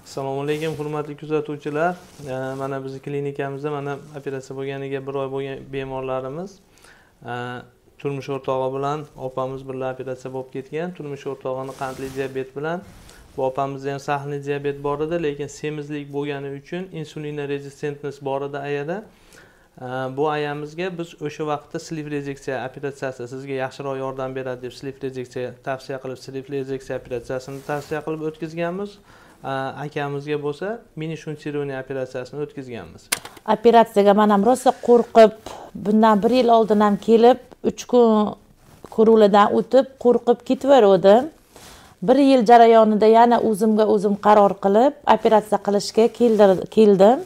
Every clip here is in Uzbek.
Assalomu alaykum, hurmatli kuzatuvchilar. Mana bizning klinikamizda mana operatsiya bo'lganiga 1 oy bo'lgan bemorlarimiz turmush o'rtog'i bilan opamiz birga operatsiya bo'lib ketgan. Turmush o'rtog'ini qandli diabet bilan, bu opamizda ham sahni diabet bor edi, lekin semizlik bo'lgani uchun insulin resistentность bor edi ayada. Bu ayamizga biz o'sha vaqtda slif rezeksiya operatsiyasi sizga yaxshiroq yordam beradi deb slif rezeksiya tavsiya qilib, slif rezeksiya operatsiyasini tavsiya qilib o'tkazganmiz. Akamizga bo'lsa mini shuntironiya operatsiyasini o'tkazganmiz. Operatsiyaga men ham rosa qo'rqib, bundan 1 yil oldin ham kelib, 3 kun ko'ruvlardan o'tib, qo'rqib ketaverdim. 1 yil jarayonida yana o'zimga o'zim qaror qilib, operatsiya qilishga keldim.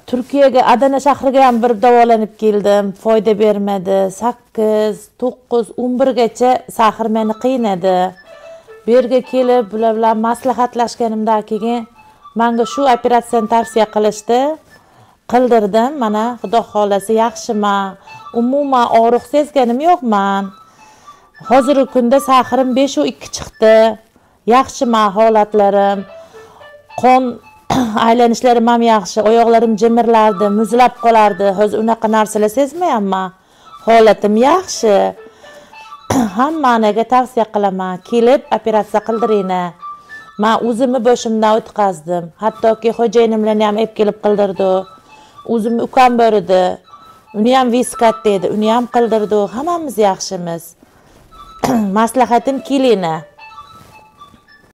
Turkiyaga, Adana shahriga ham bir davolanib keldim, foyda bermadi. 8, 9, 11 gacha sahar meni qiynadi. Bu yerga kelib, bular bilan maslahatlashganimdan keyin menga shu operatsiyani tavsiya qilishdi. Qildirdim. Mana Xudo xolasi yaxshiman. Umuman og'riq sezganim yo'qman. Hozirgi kunda sahirim 5.2 chiqdi. Yaxshiman holatlarim. Qon aylanishlarim ham yaxshi. Oyoqlarim jimirlardi, muzlab qolardi. Hozir unaqa narsalar sezmayapman. Holatim yaxshi. Hammaniga tavsiya qilaman, kelib operatsiya qildiringlar. Men o'zimni boshimdan o'tkazdim. Hattoki xo'jayinim bilan ham olib kelib qildirdi. O'zim ukam bor edi. Uni ham viskat dedi, uni ham qildirdi. Hammamiz yaxshimiz. Maslahatim kelinglar.